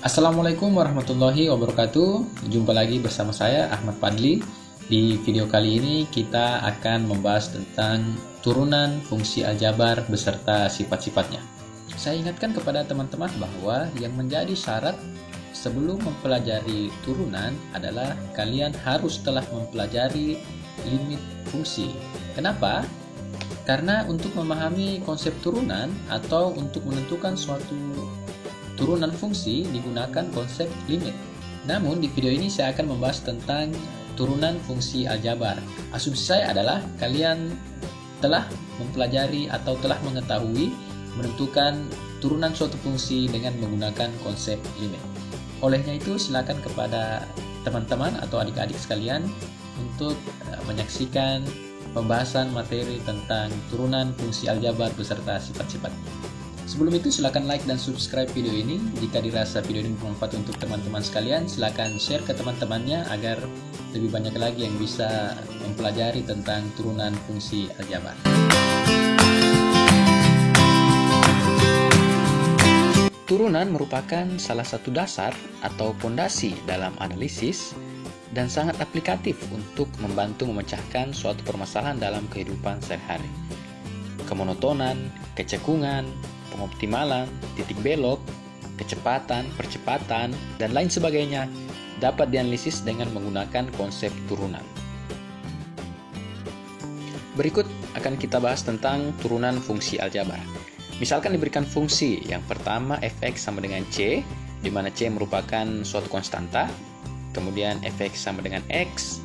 Assalamualaikum warahmatullahi wabarakatuh. Jumpa lagi bersama saya Ahmad Fadli. Di video kali ini kita akan membahas tentang turunan fungsi aljabar beserta sifat-sifatnya. Saya ingatkan kepada teman-teman bahwa yang menjadi syarat sebelum mempelajari turunan adalah kalian harus telah mempelajari limit fungsi. Kenapa? Karena untuk memahami konsep turunan atau untuk menentukan suatu turunan fungsi digunakan konsep limit. Namun di video ini saya akan membahas tentang turunan fungsi aljabar. Asumsi saya adalah kalian telah mempelajari atau telah mengetahui menentukan turunan suatu fungsi dengan menggunakan konsep limit. Olehnya itu silakan kepada teman-teman atau adik-adik sekalian untuk menyaksikan pembahasan materi tentang turunan fungsi aljabar beserta sifat-sifatnya. Sebelum itu silakan like dan subscribe video ini. Jika dirasa video ini bermanfaat untuk teman-teman sekalian, silakan share ke teman-temannya agar lebih banyak lagi yang bisa mempelajari tentang turunan fungsi aljabar. Turunan merupakan salah satu dasar atau pondasi dalam analisis dan sangat aplikatif untuk membantu memecahkan suatu permasalahan dalam kehidupan sehari-hari. Kemonotonan, kecekungan, pengoptimalan, titik belok, kecepatan, percepatan, dan lain sebagainya dapat dianalisis dengan menggunakan konsep turunan. Berikut akan kita bahas tentang turunan fungsi aljabar. Misalkan diberikan fungsi yang pertama fx sama dengan c, di mana c merupakan suatu konstanta, kemudian fx sama dengan x,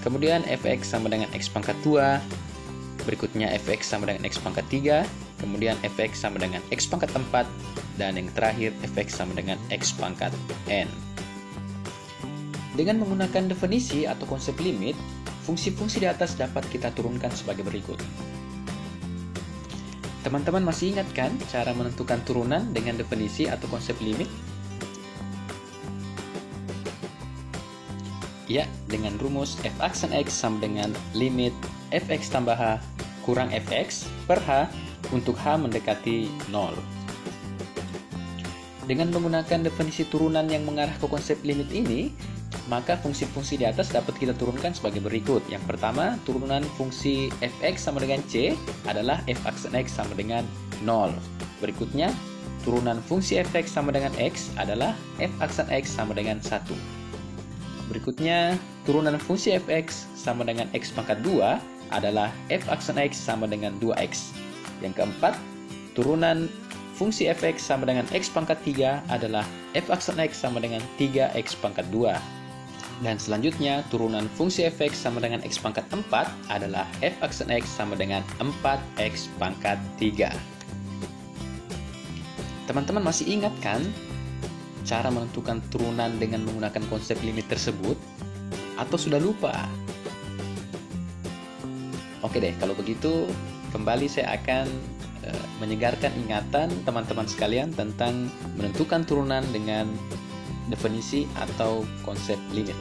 kemudian fx sama dengan x pangkat 2, berikutnya fx sama dengan x pangkat 3, kemudian fx sama dengan x pangkat 4, dan yang terakhir fx sama dengan x pangkat n. Dengan menggunakan definisi atau konsep limit, fungsi-fungsi di atas dapat kita turunkan sebagai berikut. Teman-teman masih ingat kan cara menentukan turunan dengan definisi atau konsep limit? Ya, dengan rumus f aksen x sama dengan limit fx tambah h kurang fx per h untuk h mendekati 0. Dengan menggunakan definisi turunan yang mengarah ke konsep limit ini, maka fungsi-fungsi di atas dapat kita turunkan sebagai berikut. Yang pertama, turunan fungsi fx sama dengan c adalah f aksen x sama dengan 0. Berikutnya, turunan fungsi fx sama dengan x adalah f aksen x sama dengan 1. Berikutnya, turunan fungsi fx sama dengan x pangkat 2 adalah f aksen x sama dengan 2x. Yang keempat, turunan fungsi fx sama dengan x pangkat 3 adalah f aksen x sama dengan 3x pangkat 2. Dan selanjutnya, turunan fungsi fx sama dengan x pangkat 4 adalah f aksen x sama dengan 4x pangkat 3. Teman-teman masih ingat kan cara menentukan turunan dengan menggunakan konsep limit tersebut? Atau sudah lupa? Oke deh, kalau begitu kembali saya akan menyegarkan ingatan teman-teman sekalian tentang menentukan turunan dengan definisi atau konsep limit.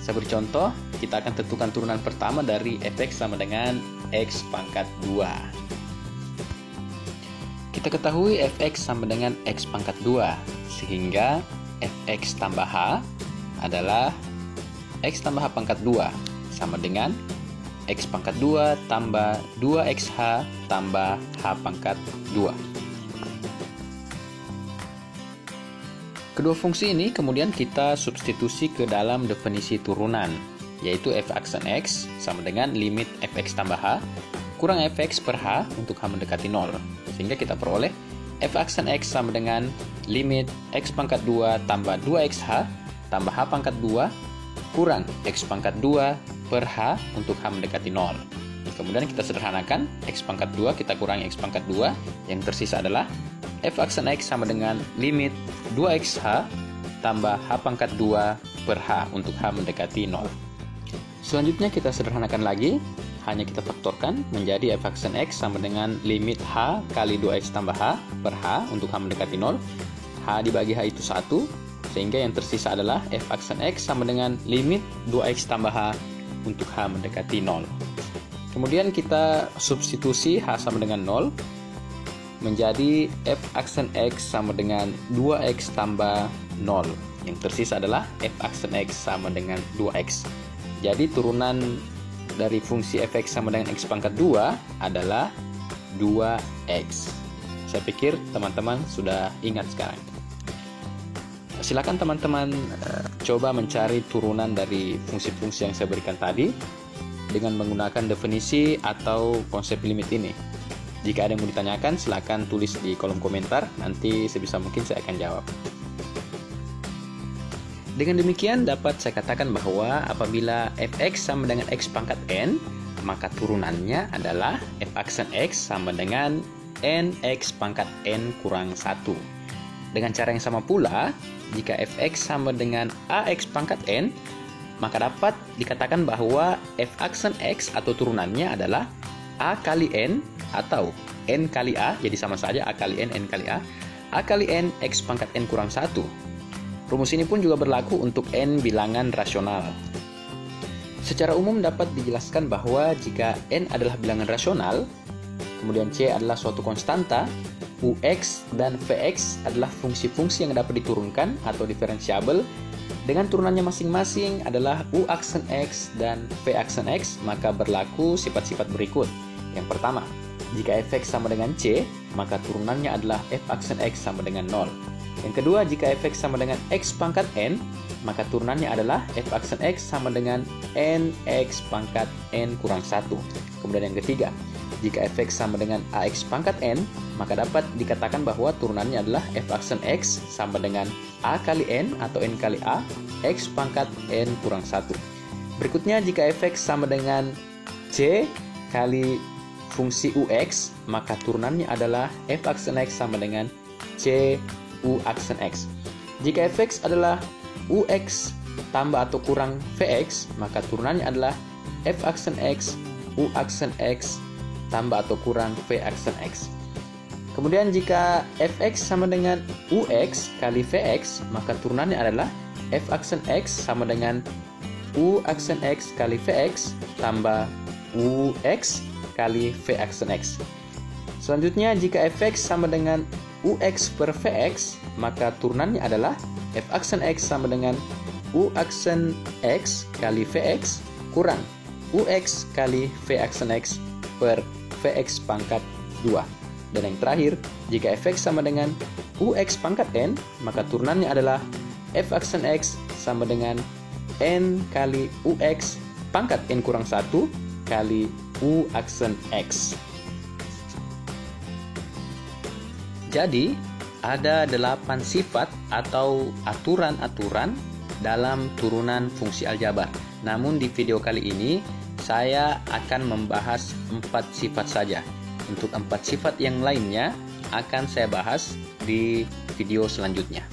Saya beri contoh, kita akan tentukan turunan pertama dari fx sama dengan x pangkat 2. Kita ketahui fx sama dengan x pangkat 2, sehingga fx tambah h adalah x tambah h pangkat 2 sama dengan x pangkat 2 tambah 2xh tambah h pangkat 2. Kedua fungsi ini kemudian kita substitusi ke dalam definisi turunan, yaitu f aksen x sama dengan limit fx tambah h kurang fx per h untuk h mendekati 0. Sehingga kita peroleh f aksen x sama dengan limit x pangkat 2 tambah 2xh tambah h pangkat 2 kurang x pangkat 2 per h untuk h mendekati 0. Kemudian kita sederhanakan, x pangkat 2 kita kurangi x pangkat 2, yang tersisa adalah f aksen x sama dengan limit 2xh tambah h pangkat 2 per h untuk h mendekati 0. Selanjutnya kita sederhanakan lagi, hanya kita faktorkan menjadi f aksen x sama dengan limit h kali 2x tambah h per h untuk h mendekati 0. H dibagi h itu 1, sehingga yang tersisa adalah f aksen x sama dengan limit 2x tambah h untuk h mendekati 0. Kemudian kita substitusi h sama dengan 0. menjadi f aksen X sama dengan 2X tambah 0. Yang tersisa adalah f aksen X sama dengan 2X. Jadi turunan dari fungsi fx sama dengan X pangkat 2 adalah 2X. Saya pikir teman-teman sudah ingat sekarang. Silakan teman-teman coba mencari turunan dari fungsi-fungsi yang saya berikan tadi dengan menggunakan definisi atau konsep limit ini. Jika ada yang mau ditanyakan, silakan tulis di kolom komentar, nanti sebisa mungkin saya akan jawab. Dengan demikian dapat saya katakan bahwa apabila fx sama dengan X pangkat n, maka turunannya adalah f aksen X sama dengan nx pangkat n kurang 1. Dengan cara yang sama pula, jika fx sama dengan ax pangkat n, maka dapat dikatakan bahwa f aksen X atau turunannya adalah a kali n atau n kali a, jadi sama saja a kali n kali a kali n X pangkat n kurang 1. Rumus ini pun juga berlaku untuk n bilangan rasional. Secara umum dapat dijelaskan bahwa jika n adalah bilangan rasional, kemudian c adalah suatu konstanta, ux dan vx adalah fungsi-fungsi yang dapat diturunkan atau diferensiabel dengan turunannya masing-masing adalah u aksen X dan v aksen X, maka berlaku sifat-sifat berikut. Yang pertama, jika fx sama dengan c, maka turunannya adalah f aksen X sama dengan 0. Yang kedua, jika fx sama dengan X pangkat n, maka turunannya adalah f aksen X sama dengan nx pangkat n kurang 1. Kemudian yang ketiga, jika fx sama dengan ax pangkat n, maka dapat dikatakan bahwa turunannya adalah f aksen X sama dengan a kali n atau n kali a, X pangkat n kurang 1. Berikutnya, jika fx sama dengan c kali fungsi ux, maka turunannya adalah f aksen X sama dengan c u aksen X. Jika fx adalah ux tambah atau kurang vx, maka turunannya adalah f aksen X, u aksen X tambah atau kurang v aksen X. Kemudian jika fx sama dengan ux kali vx, maka turunannya adalah f aksen X sama dengan u aksen X kali vx tambah ux kali v aksen X. Selanjutnya, jika fx sama dengan ux per vx, maka turunannya adalah f aksen X sama dengan u aksen X kali vx kurang ux kali v aksen X per vx pangkat 2. Dan yang terakhir, jika fx sama dengan ux pangkat n, maka turunannya adalah f aksen X sama dengan n kali ux pangkat n kurang 1 kali u aksen X. Jadi, ada 8 sifat atau aturan-aturan dalam turunan fungsi aljabar. Namun di video kali ini, saya akan membahas 4 sifat saja. Untuk 4 sifat yang lainnya akan saya bahas di video selanjutnya.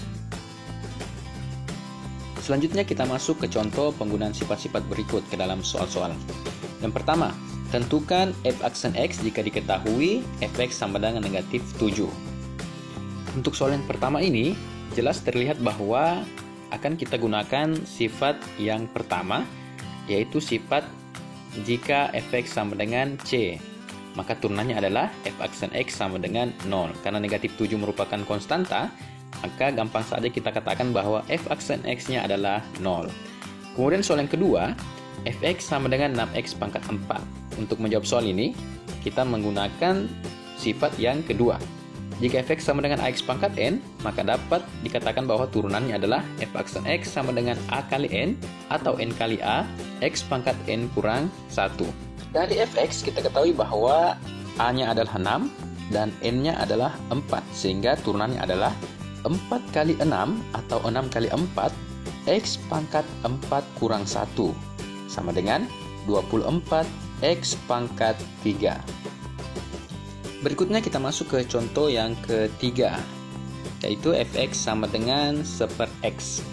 Selanjutnya kita masuk ke contoh penggunaan sifat-sifat berikut ke dalam soal-soal. Yang pertama, tentukan f aksen X jika diketahui fx sama dengan negatif 7. Untuk soal yang pertama ini, jelas terlihat bahwa akan kita gunakan sifat yang pertama, yaitu sifat jika fx sama dengan c, maka turunannya adalah f aksen X sama dengan 0. Karena negatif 7 merupakan konstanta, maka gampang saja kita katakan bahwa f aksen X-nya adalah 0. Kemudian soal yang kedua, fx sama dengan 6x pangkat 4. Untuk menjawab soal ini, kita menggunakan sifat yang kedua. Jika fx sama dengan ax pangkat n, maka dapat dikatakan bahwa turunannya adalah f aksen X sama dengan a kali n atau n kali a, x pangkat n kurang 1. Dari fx kita ketahui bahwa a-nya adalah 6 dan n-nya adalah 4, sehingga turunannya adalah 4 kali 6 atau 6 kali 4, x pangkat 4 kurang 1, sama dengan 24 x pangkat 3. Berikutnya kita masuk ke contoh yang ketiga, yaitu fx sama dengan 1/x.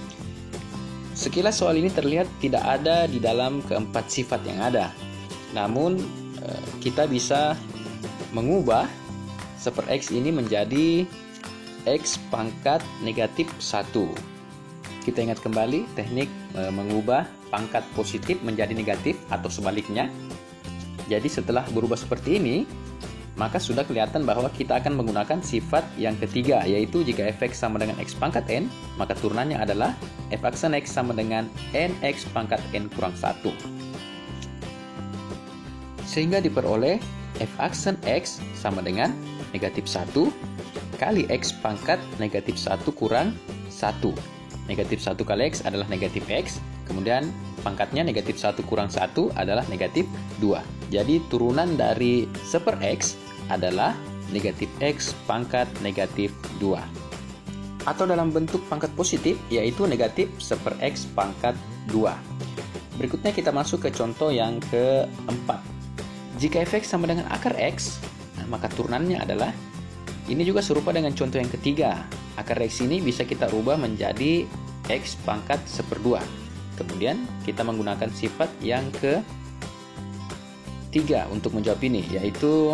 Sekilas soal ini terlihat tidak ada di dalam keempat sifat yang ada. Namun kita bisa mengubah 1/x ini menjadi x pangkat negatif 1. Kita ingat kembali teknik mengubah pangkat positif menjadi negatif atau sebaliknya. Jadi setelah berubah seperti ini, maka sudah kelihatan bahwa kita akan menggunakan sifat yang ketiga, yaitu jika f(x) sama dengan x pangkat n, maka turunannya adalah f aksen x sama dengan nx pangkat n kurang 1. Sehingga diperoleh f aksen x sama dengan negatif 1 kali x pangkat negatif 1 kurang 1. Negatif 1 kali x adalah negatif x, kemudian pangkatnya negatif 1 kurang 1 adalah negatif 2. Jadi turunan dari 1/x adalah negatif x pangkat negatif 2. Atau dalam bentuk pangkat positif, yaitu negatif 1/x pangkat 2. Berikutnya kita masuk ke contoh yang keempat. Jika f(x) sama dengan akar x, maka turunannya adalah, ini juga serupa dengan contoh yang ketiga. Akar x ini bisa kita ubah menjadi x pangkat 1/2. Kemudian kita menggunakan sifat yang ketiga untuk menjawab ini, yaitu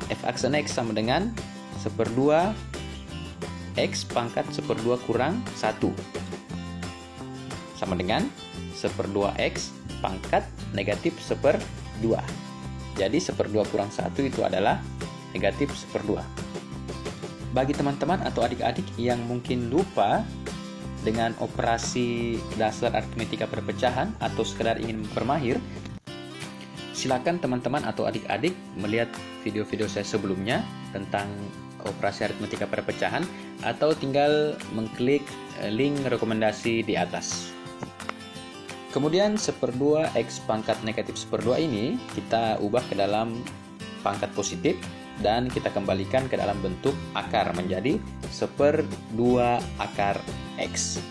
f aksen x sama dengan 1/2 x pangkat 1/2 kurang 1 sama dengan 1/2x pangkat negatif 1/2. Jadi 1/2 kurang 1 itu adalah negatif 1/2. Bagi teman-teman atau adik-adik yang mungkin lupa dengan operasi dasar aritmetika perpecahan atau sekedar ingin mempermahir, silakan teman-teman atau adik-adik melihat video-video saya sebelumnya tentang operasi aritmetika perpecahan atau tinggal mengklik link rekomendasi di atas. Kemudian 1/2 x pangkat negatif 1/2 ini kita ubah ke dalam pangkat positif dan kita kembalikan ke dalam bentuk akar menjadi 1/2 akar x.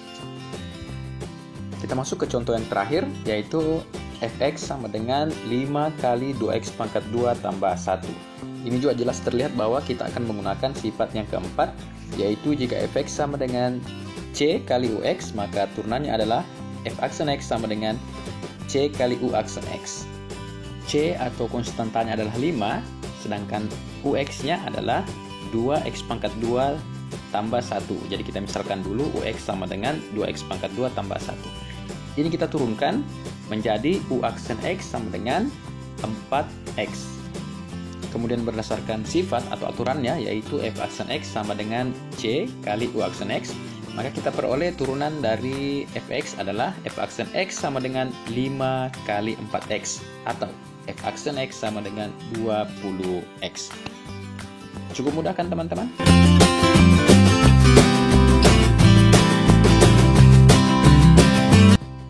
Kita masuk ke contoh yang terakhir, yaitu f(x) sama dengan 5 kali 2x pangkat 2 tambah 1. Ini juga jelas terlihat bahwa kita akan menggunakan sifat yang keempat, yaitu jika f(x) sama dengan c kali ux, maka turunannya adalah f aksen x sama dengan c kali u aksen x. C atau konstantanya adalah 5, sedangkan ux-nya adalah 2x pangkat 2 tambah 1. Jadi kita misalkan dulu ux sama dengan 2x pangkat 2 tambah 1. Ini kita turunkan menjadi u aksen x sama dengan 4x. Kemudian berdasarkan sifat atau aturannya, yaitu f aksen x sama dengan c kali u aksen x, maka kita peroleh turunan dari fx adalah f aksen x sama dengan 5 kali 4x, atau f aksen x sama dengan 20x. Cukup mudah kan teman-teman?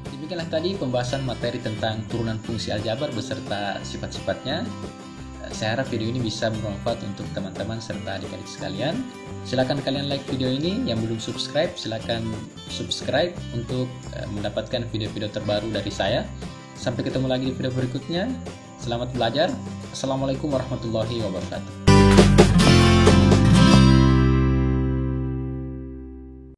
Demikianlah tadi pembahasan materi tentang turunan fungsi aljabar beserta sifat-sifatnya. Saya harap video ini bisa bermanfaat untuk teman-teman serta adik-adik sekalian. Silakan kalian like video ini. Yang belum subscribe, silakan subscribe untuk mendapatkan video-video terbaru dari saya. Sampai ketemu lagi di video berikutnya. Selamat belajar. Assalamualaikum warahmatullahi wabarakatuh.